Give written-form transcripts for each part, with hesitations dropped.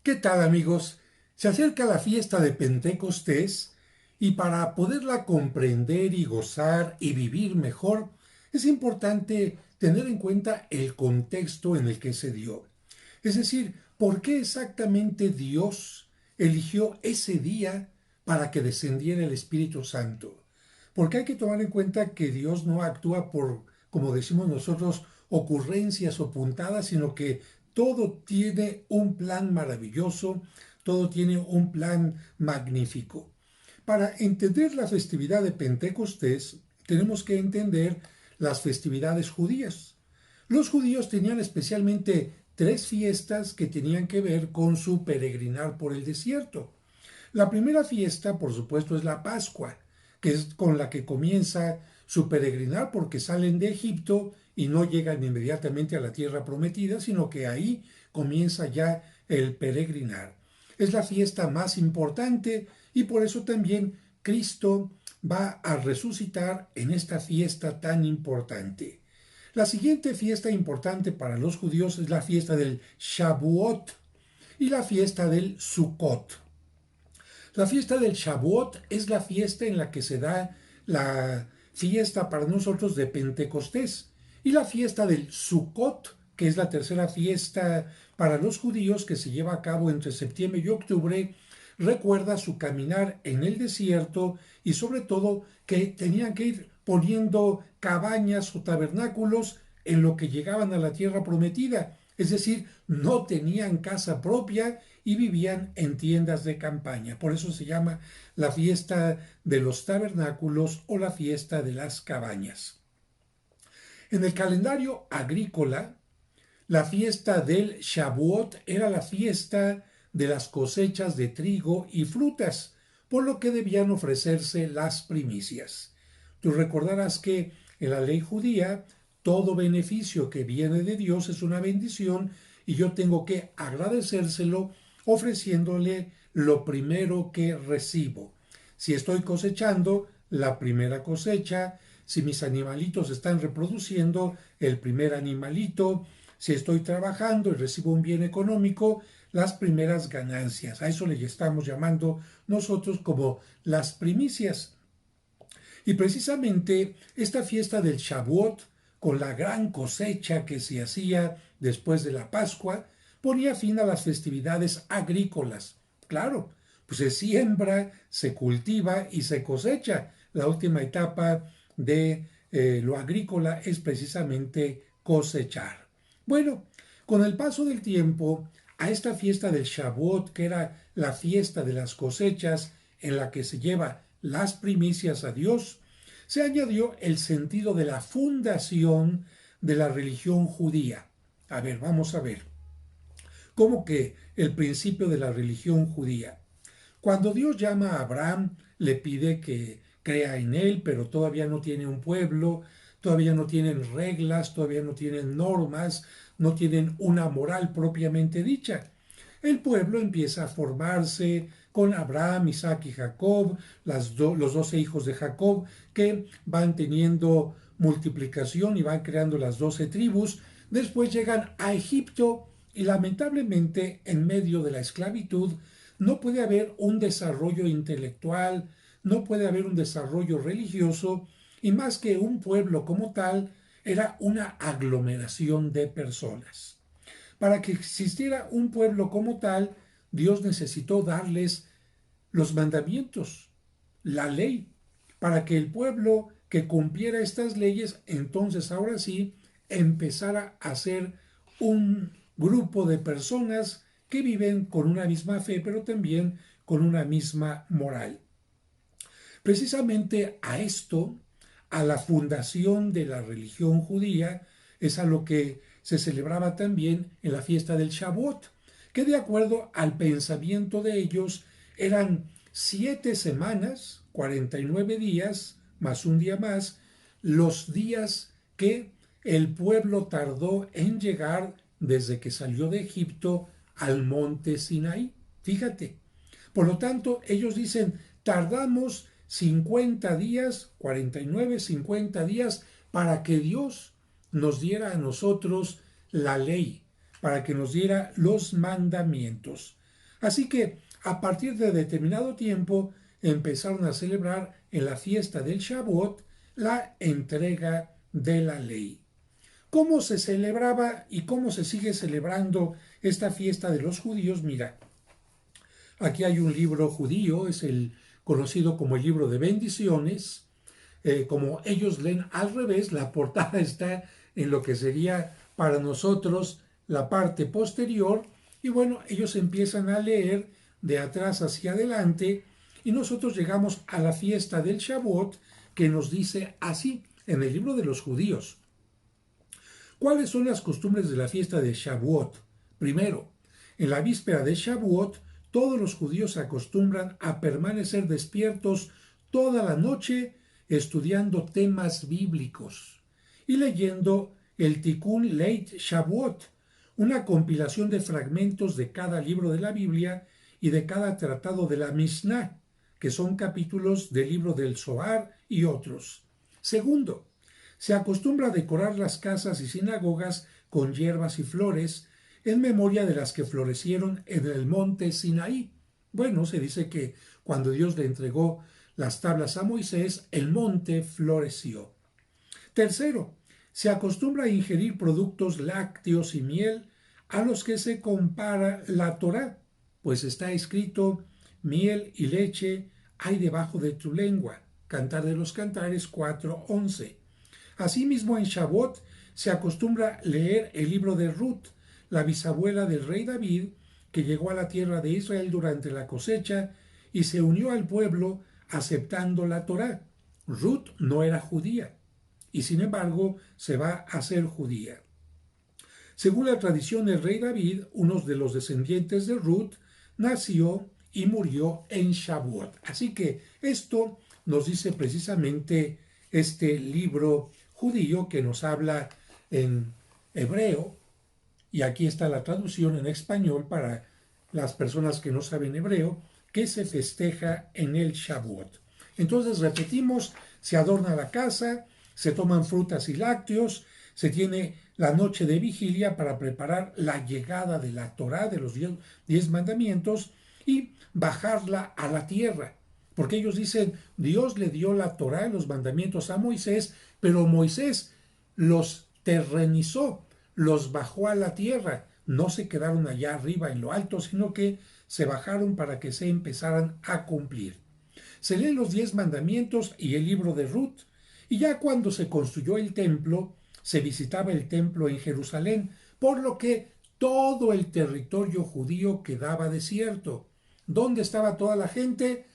¿Qué tal, amigos? Se acerca la fiesta de Pentecostés y para poderla comprender y gozar y vivir mejor, es importante tener en cuenta el contexto en el que se dio. Es decir, ¿por qué exactamente Dios eligió ese día para que descendiera el Espíritu Santo? Porque hay que tomar en cuenta que Dios no actúa por, como decimos nosotros, ocurrencias o puntadas, sino que todo tiene un plan maravilloso, todo tiene un plan magnífico. Para entender la festividad de Pentecostés, tenemos que entender las festividades judías. Los judíos tenían especialmente tres fiestas que tenían que ver con su peregrinar por el desierto. La primera fiesta, por supuesto, es la Pascua, que es con la que comienza su peregrinar porque salen de Egipto y no llegan inmediatamente a la tierra prometida, sino que ahí comienza ya el peregrinar. Es la fiesta más importante y por eso también Cristo va a resucitar en esta fiesta tan importante. La siguiente fiesta importante para los judíos es la fiesta del Shavuot y la fiesta del Sukkot. La fiesta del Shavuot es la fiesta en la que se da la fiesta para nosotros de Pentecostés. Y la fiesta del Sukkot, que es la tercera fiesta para los judíos que se lleva a cabo entre septiembre y octubre, recuerda su caminar en el desierto y sobre todo que tenían que ir poniendo cabañas o tabernáculos en lo que llegaban a la tierra prometida. Es decir, no tenían casa propia y vivían en tiendas de campaña. Por eso se llama la fiesta de los tabernáculos o la fiesta de las cabañas. En el calendario agrícola, la fiesta del Shavuot era la fiesta de las cosechas de trigo y frutas, por lo que debían ofrecerse las primicias. Tú recordarás que en la ley judía todo beneficio que viene de Dios es una bendición y yo tengo que agradecérselo ofreciéndole lo primero que recibo. Si estoy cosechando, la primera cosecha; si mis animalitos están reproduciendo, el primer animalito; si estoy trabajando y recibo un bien económico, las primeras ganancias. A eso le estamos llamando nosotros como las primicias. Y precisamente esta fiesta del Shavuot, con la gran cosecha que se hacía después de la Pascua, ponía fin a las festividades agrícolas. Claro, pues se siembra, se cultiva y se cosecha. La última etapa de lo agrícola es precisamente cosechar. Bueno, con el paso del tiempo, a esta fiesta del Shavuot, que era la fiesta de las cosechas en la que se lleva las primicias a Dios, se añadió el sentido de la fundación de la religión judía. A ver, vamos a ver. ¿Cómo que el principio de la religión judía? Cuando Dios llama a Abraham, le pide que crea en él, pero todavía no tiene un pueblo, todavía no tienen reglas, todavía no tienen normas, no tienen una moral propiamente dicha. El pueblo empieza a formarse con Abraham, Isaac y Jacob, los 12 hijos de Jacob, que van teniendo multiplicación y van creando las 12 tribus. Después llegan a Egipto y lamentablemente en medio de la esclavitud no puede haber un desarrollo intelectual, no puede haber un desarrollo religioso, y más que un pueblo como tal, era una aglomeración de personas. Para que existiera un pueblo como tal, Dios necesitó darles los mandamientos, la ley, para que el pueblo que cumpliera estas leyes, entonces ahora sí, empezara a ser un grupo de personas que viven con una misma fe, pero también con una misma moral. Precisamente a esto, a la fundación de la religión judía, es a lo que se celebraba también en la fiesta del Shavuot, que de acuerdo al pensamiento de ellos eran 7 semanas, 49 días, más un día más, los días que el pueblo tardó en llegar desde que salió de Egipto al monte Sinaí. Fíjate. Por lo tanto, ellos dicen, tardamos 50 días, 49, 50 días, para que Dios nos diera a nosotros la ley, para que nos diera los mandamientos. Así que a partir de determinado tiempo empezaron a celebrar en la fiesta del Shavuot la entrega de la ley. ¿Cómo se celebraba y cómo se sigue celebrando esta fiesta de los judíos? Mira, aquí hay un libro judío, es el conocido como el libro de bendiciones. Como ellos leen al revés, la portada está en lo que sería para nosotros la parte posterior, y bueno, ellos empiezan a leer de atrás hacia adelante, y nosotros llegamos a la fiesta del Shavuot, que nos dice así en el libro de los judíos. ¿Cuáles son las costumbres de la fiesta de Shavuot? Primero, en la víspera de Shavuot, todos los judíos acostumbran a permanecer despiertos toda la noche estudiando temas bíblicos y leyendo el Tikkun Leit Shavuot, una compilación de fragmentos de cada libro de la Biblia y de cada tratado de la Mishnah, que son capítulos del libro del Zohar y otros. Segundo, se acostumbra a decorar las casas y sinagogas con hierbas y flores en memoria de las que florecieron en el monte Sinaí. Bueno, se dice que cuando Dios le entregó las tablas a Moisés, el monte floreció. Tercero, se acostumbra a ingerir productos lácteos y miel a los que se compara la Torá, pues está escrito: miel y leche hay debajo de tu lengua. Cantar de los Cantares 4:11. Asimismo, en Shavuot se acostumbra leer el libro de Ruth, la bisabuela del rey David, que llegó a la tierra de Israel durante la cosecha y se unió al pueblo aceptando la Torá. Ruth no era judía y sin embargo se va a ser judía. Según la tradición, el rey David, uno de los descendientes de Ruth, nació y murió en Shavuot. Así que esto nos dice precisamente este libro judío que nos habla en hebreo, y aquí está la traducción en español para las personas que no saben hebreo, que se festeja en el Shavuot. Entonces repetimos, se adorna la casa, se toman frutas y lácteos, se tiene la noche de vigilia para preparar la llegada de la Torá, de los 10 mandamientos, y bajarla a la tierra. Porque ellos dicen, Dios le dio la Torá y los mandamientos a Moisés, pero Moisés los terrenizó, los bajó a la tierra. No se quedaron allá arriba en lo alto, sino que se bajaron para que se empezaran a cumplir. Se leen los 10 mandamientos y el libro de Ruth, y ya cuando se construyó el templo, se visitaba el templo en Jerusalén, por lo que todo el territorio judío quedaba desierto. ¿Dónde estaba toda la gente?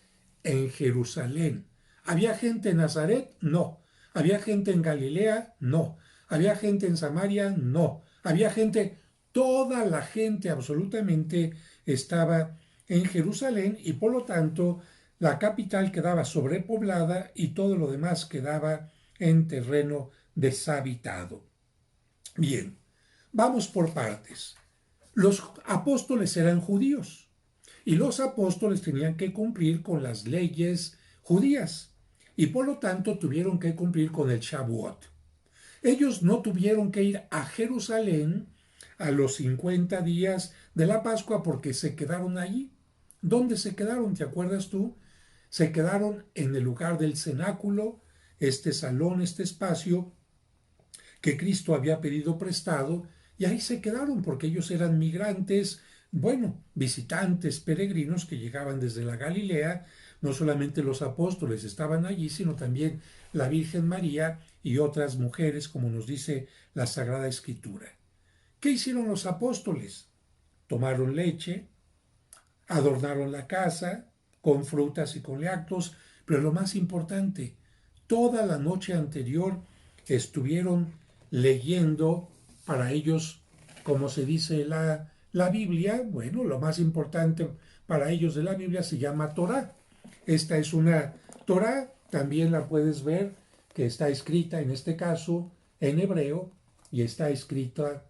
En Jerusalén. ¿Había gente en Nazaret? No. ¿Había gente en Galilea? No. ¿Había gente en Samaria? No. ¿Había gente? Toda la gente absolutamente estaba en Jerusalén, y por lo tanto la capital quedaba sobrepoblada y todo lo demás quedaba en terreno deshabitado. Bien, vamos por partes. Los apóstoles eran judíos y los apóstoles tenían que cumplir con las leyes judías y por lo tanto tuvieron que cumplir con el Shavuot. Ellos no tuvieron que ir a Jerusalén a los 50 días de la Pascua porque se quedaron allí. ¿Dónde se quedaron? ¿Te acuerdas tú? Se quedaron en el lugar del cenáculo, este salón, este espacio que Cristo había pedido prestado, y ahí se quedaron porque ellos eran migrantes, bueno, visitantes, peregrinos que llegaban desde la Galilea. No solamente los apóstoles estaban allí, sino también la Virgen María y otras mujeres, como nos dice la Sagrada Escritura. ¿Qué hicieron los apóstoles? Tomaron leche, adornaron la casa con frutas y con lácteos, pero lo más importante, toda la noche anterior estuvieron leyendo para ellos, como se dice la Biblia. Bueno, lo más importante para ellos de la Biblia se llama Torá. Esta es una Torá, también la puedes ver, que está escrita en este caso en hebreo y está escrita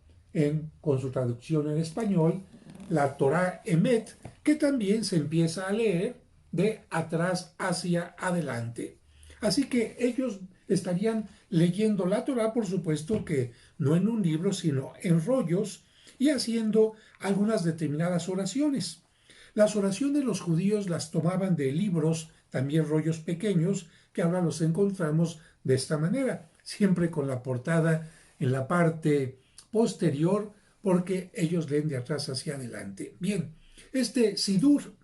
con su traducción en español, la Torá Emet, que también se empieza a leer de atrás hacia adelante. Así que ellos estarían leyendo la Torá, por supuesto que no en un libro, sino en rollos, y haciendo algunas determinadas oraciones. Las oraciones de los judíos las tomaban de libros, también rollos pequeños, que ahora los encontramos de esta manera, siempre con la portada en la parte posterior, porque ellos leen de atrás hacia adelante. Bien, este Sidur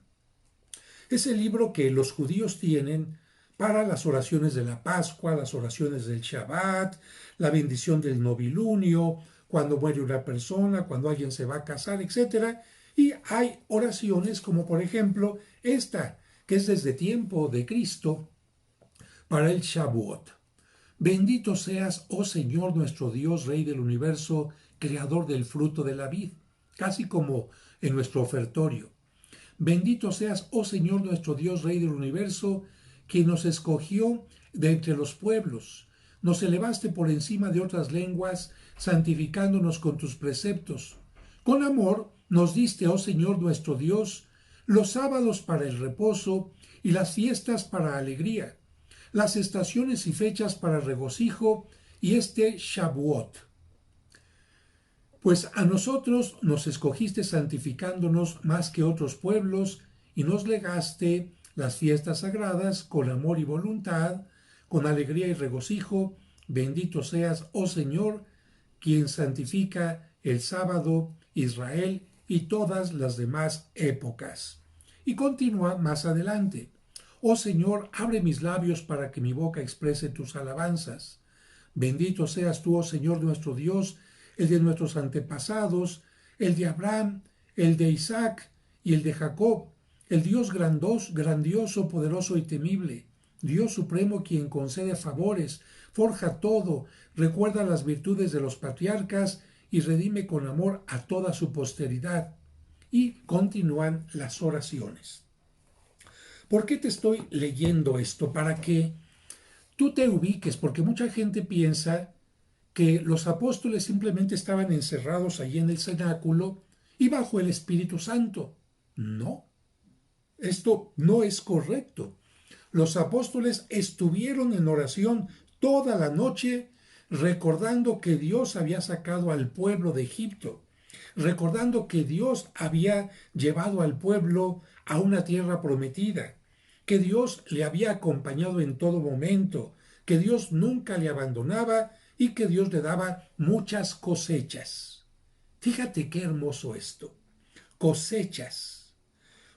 es el libro que los judíos tienen para las oraciones de la Pascua, las oraciones del Shabbat, la bendición del novilunio, cuando muere una persona, cuando alguien se va a casar, etc. Y hay oraciones como por ejemplo esta, que es desde tiempo de Cristo para el Shavuot. Bendito seas, oh Señor nuestro Dios, Rey del universo, creador del fruto de la vid, casi como en nuestro ofertorio. Bendito seas, oh Señor nuestro Dios, Rey del universo, quien nos escogió de entre los pueblos. Nos elevaste por encima de otras lenguas, santificándonos con tus preceptos. Con amor nos diste, oh Señor nuestro Dios, los sábados para el reposo y las fiestas para alegría, las estaciones y fechas para regocijo y este Shavuot. Pues a nosotros nos escogiste santificándonos más que otros pueblos y nos legaste las fiestas sagradas con amor y voluntad, con alegría y regocijo. Bendito seas, oh Señor, quien santifica el sábado, Israel y todas las demás épocas. Y continúa más adelante. Oh Señor, abre mis labios para que mi boca exprese tus alabanzas. Bendito seas tú, oh Señor nuestro Dios, el de nuestros antepasados, el de Abraham, el de Isaac y el de Jacob, el Dios grandioso, poderoso y temible, Dios supremo quien concede favores, forja todo, recuerda las virtudes de los patriarcas y redime con amor a toda su posteridad. Y continúan las oraciones. ¿Por qué te estoy leyendo esto? Para que tú te ubiques, porque mucha gente piensa que los apóstoles simplemente estaban encerrados allí en el cenáculo y bajo el Espíritu Santo. No, esto no es correcto. Los apóstoles estuvieron en oración toda la noche recordando que Dios había sacado al pueblo de Egipto, recordando que Dios había llevado al pueblo a una tierra prometida, que Dios le había acompañado en todo momento, que Dios nunca le abandonaba y que Dios le daba muchas cosechas. Fíjate qué hermoso esto. Cosechas.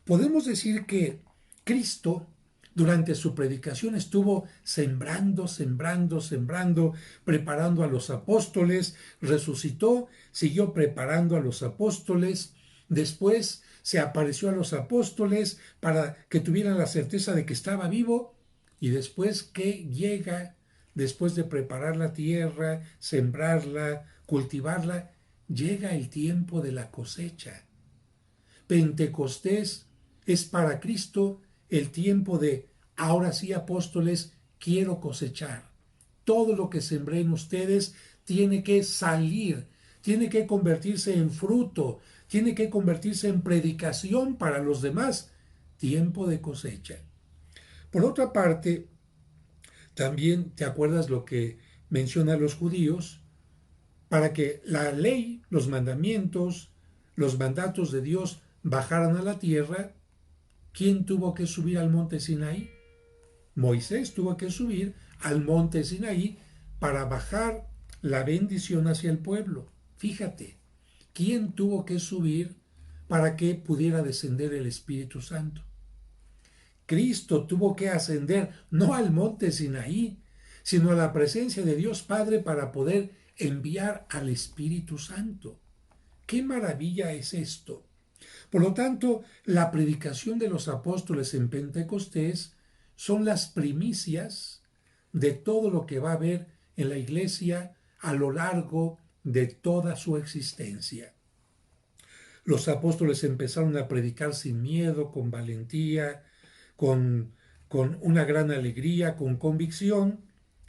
Podemos decir que Cristo durante su predicación estuvo sembrando, preparando a los apóstoles, resucitó, siguió preparando a los apóstoles, después se apareció a los apóstoles para que tuvieran la certeza de que estaba vivo y después que llega, después de preparar la tierra, sembrarla, cultivarla, llega el tiempo de la cosecha. Pentecostés es para Cristo el tiempo de, ahora sí, apóstoles, quiero cosechar. Todo lo que sembré en ustedes tiene que salir, tiene que convertirse en fruto, tiene que convertirse en predicación para los demás. Tiempo de cosecha. Por otra parte, también te acuerdas lo que mencionan los judíos, para que la ley, los mandamientos, los mandatos de Dios bajaran a la tierra. ¿Quién tuvo que subir al monte Sinaí? Moisés tuvo que subir al monte Sinaí para bajar la bendición hacia el pueblo. Fíjate, ¿quién tuvo que subir para que pudiera descender el Espíritu Santo? Cristo tuvo que ascender no al monte Sinaí, sino a la presencia de Dios Padre para poder enviar al Espíritu Santo. ¡Qué maravilla es esto! Por lo tanto, la predicación de los apóstoles en Pentecostés son las primicias de todo lo que va a haber en la iglesia a lo largo de toda su existencia. Los apóstoles empezaron a predicar sin miedo, con valentía, con una gran alegría, con convicción,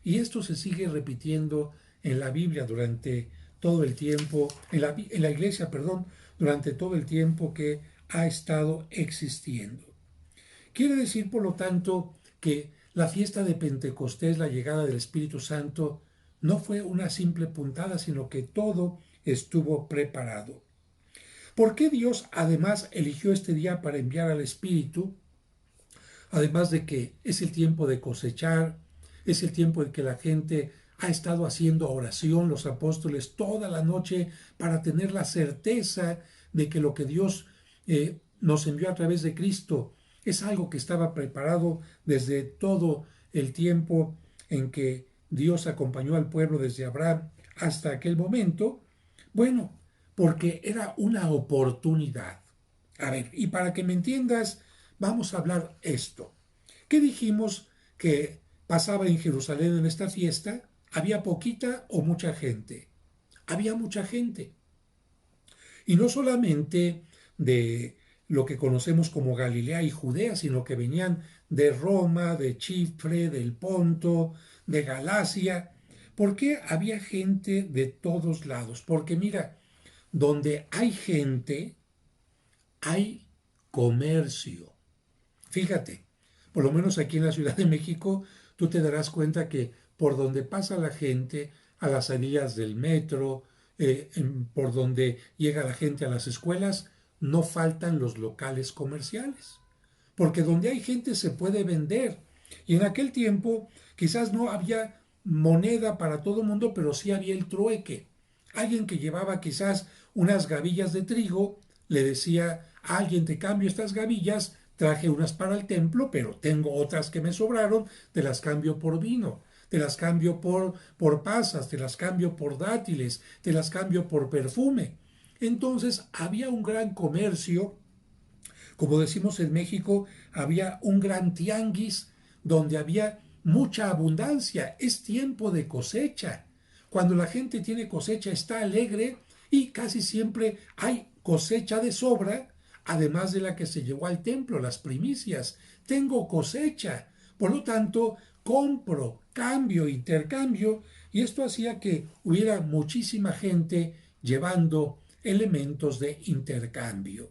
y esto se sigue repitiendo en la Biblia durante todo el tiempo, en la iglesia, perdón, durante todo el tiempo que ha estado existiendo. Quiere decir, por lo tanto, que la fiesta de Pentecostés, la llegada del Espíritu Santo, no fue una simple puntada, sino que todo estuvo preparado. ¿Por qué Dios además eligió este día para enviar al Espíritu? Además de que es el tiempo de cosechar, es el tiempo en que la gente ha estado haciendo oración, los apóstoles, toda la noche para tener la certeza de que lo que Dios nos envió a través de Cristo es algo que estaba preparado desde todo el tiempo en que Dios acompañó al pueblo desde Abraham hasta aquel momento. Bueno, porque era una oportunidad. A ver, y para que me entiendas, vamos a hablar esto. ¿Qué dijimos que pasaba en Jerusalén en esta fiesta? ¿Había poquita o mucha gente? Había mucha gente. Y no solamente de lo que conocemos como Galilea y Judea, sino que venían de Roma, de Chipre, del Ponto, de Galacia. ¿Por qué había gente de todos lados? Porque mira, donde hay gente, hay comercio. Fíjate, por lo menos aquí en la Ciudad de México, tú te darás cuenta que por donde pasa la gente, a las salidas del metro, por donde llega la gente a las escuelas, no faltan los locales comerciales. Porque donde hay gente se puede vender. Y en aquel tiempo quizás no había moneda para todo el mundo, pero sí había el trueque. Alguien que llevaba quizás unas gavillas de trigo le decía a alguien: te cambio estas gavillas, traje unas para el templo, pero tengo otras que me sobraron, te las cambio por vino, te las cambio por pasas, te las cambio por dátiles, te las cambio por perfume. Entonces había un gran comercio. Como decimos en México, había un gran tianguis donde había mucha abundancia. Es tiempo de cosecha. Cuando la gente tiene cosecha está alegre y casi siempre hay cosecha de sobra, además de la que se llevó al templo, las primicias. Tengo cosecha. Por lo tanto, compro, cambio, intercambio, y esto hacía que hubiera muchísima gente llevando elementos de intercambio: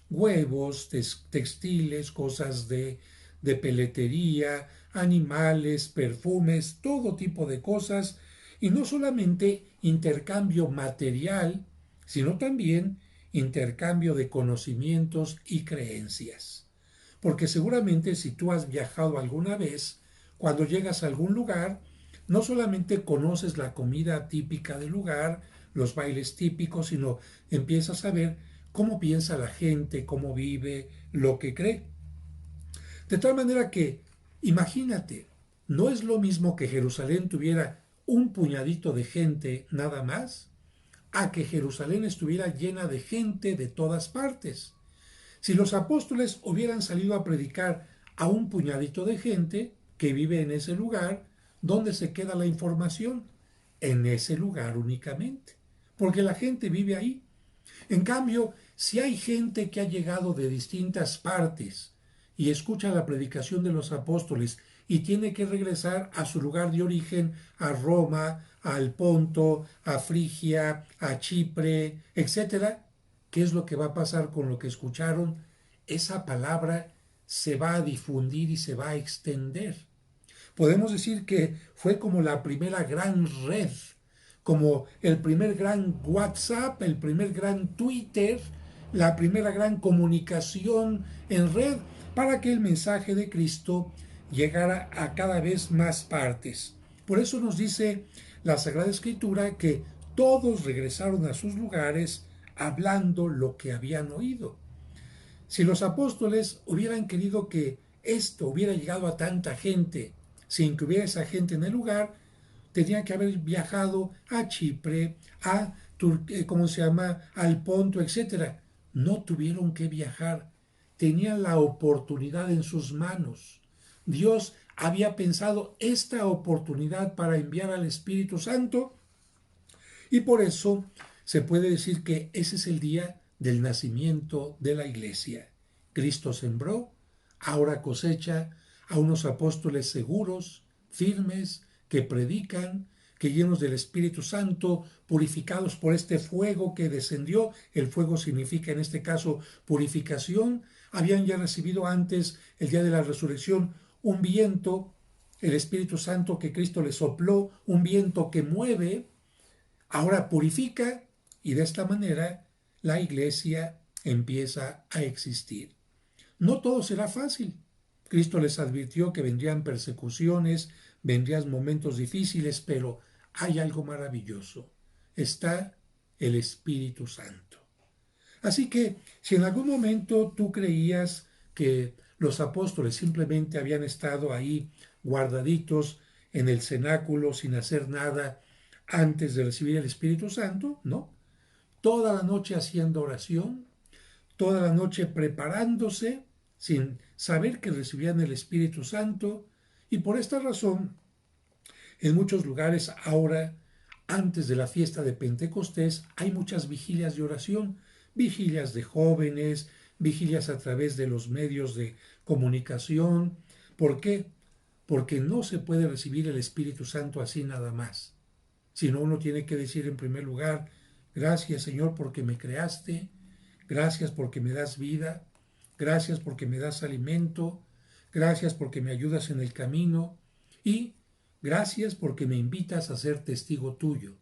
huevos, textiles, cosas de peletería, animales, perfumes, todo tipo de cosas, y no solamente intercambio material, sino también intercambio de conocimientos y creencias. Porque seguramente si tú has viajado alguna vez, cuando llegas a algún lugar, no solamente conoces la comida típica del lugar, los bailes típicos, sino empiezas a ver cómo piensa la gente, cómo vive, lo que cree. De tal manera que, imagínate, no es lo mismo que Jerusalén tuviera un puñadito de gente nada más, a que Jerusalén estuviera llena de gente de todas partes. Si los apóstoles hubieran salido a predicar a un puñadito de gente que vive en ese lugar, ¿dónde se queda la información? En ese lugar únicamente, porque la gente vive ahí. En cambio, si hay gente que ha llegado de distintas partes y escucha la predicación de los apóstoles y tiene que regresar a su lugar de origen, a Roma, al Ponto, a Frigia, a Chipre, etcétera, ¿qué es lo que va a pasar con lo que escucharon? Esa palabra se va a difundir y se va a extender. Podemos decir que fue como la primera gran red, como el primer gran WhatsApp, el primer gran Twitter, la primera gran comunicación en red para que el mensaje de Cristo llegara a cada vez más partes. Por eso nos dice la Sagrada Escritura que todos regresaron a sus lugares hablando lo que habían oído. Si los apóstoles hubieran querido que esto hubiera llegado a tanta gente sin que hubiera esa gente en el lugar, tenían que haber viajado a Chipre, a ¿cómo se llama?, al Ponto, etcétera. No tuvieron que viajar, tenían la oportunidad en sus manos. Dios había pensado esta oportunidad para enviar al Espíritu Santo, y por eso se puede decir que ese es el día del nacimiento de la iglesia. Cristo sembró, ahora cosecha a unos apóstoles seguros, firmes, que predican, que llenos del Espíritu Santo, purificados por este fuego que descendió. El fuego significa en este caso purificación. Habían ya recibido antes, el día de la resurrección, un viento, el Espíritu Santo que Cristo les sopló, un viento que mueve. Ahora purifica, y de esta manera la iglesia empieza a existir. No todo será fácil. Cristo les advirtió que vendrían persecuciones, vendrían momentos difíciles, pero hay algo maravilloso. Está el Espíritu Santo. Así que si en algún momento tú creías que los apóstoles simplemente habían estado ahí guardaditos en el cenáculo sin hacer nada antes de recibir el Espíritu Santo, no. Toda la noche haciendo oración, toda la noche preparándose sin saber que recibían el Espíritu Santo, y por esta razón en muchos lugares ahora, antes de la fiesta de Pentecostés, hay muchas vigilias de oración, vigilias de jóvenes, vigilias a través de los medios de comunicación. ¿Por qué? Porque no se puede recibir el Espíritu Santo así nada más, sino uno tiene que decir en primer lugar: gracias, Señor, porque me creaste, gracias porque me das vida, gracias porque me das alimento, gracias porque me ayudas en el camino, y gracias porque me invitas a ser testigo tuyo.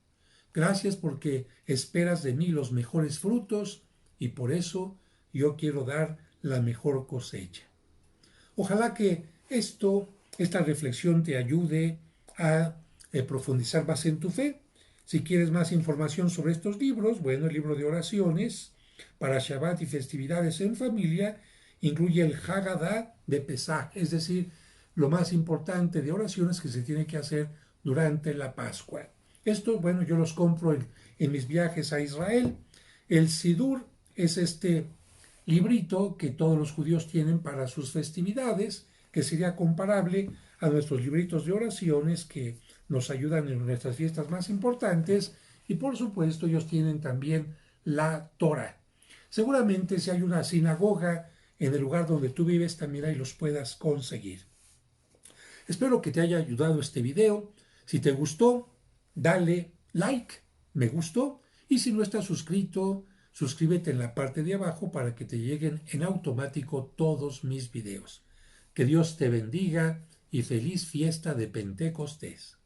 Gracias porque esperas de mí los mejores frutos, y por eso yo quiero dar la mejor cosecha. Ojalá que esta reflexión te ayude a profundizar más en tu fe. Si quieres más información sobre estos libros, bueno, el libro de oraciones para Shabbat y festividades en familia incluye el Haggadah de Pesaj, es decir, lo más importante de oraciones que se tiene que hacer durante la Pascua. Esto, bueno, yo los compro en mis viajes a Israel. El Sidur es este librito que todos los judíos tienen para sus festividades, que sería comparable a nuestros libritos de oraciones que nos ayudan en nuestras fiestas más importantes, y por supuesto ellos tienen también la Torah. Seguramente si hay una sinagoga en el lugar donde tú vives, también ahí los puedas conseguir. Espero que te haya ayudado este video. Si te gustó, dale like, me gustó, y si no estás suscrito, suscríbete en la parte de abajo para que te lleguen en automático todos mis videos. Que Dios te bendiga y feliz fiesta de Pentecostés.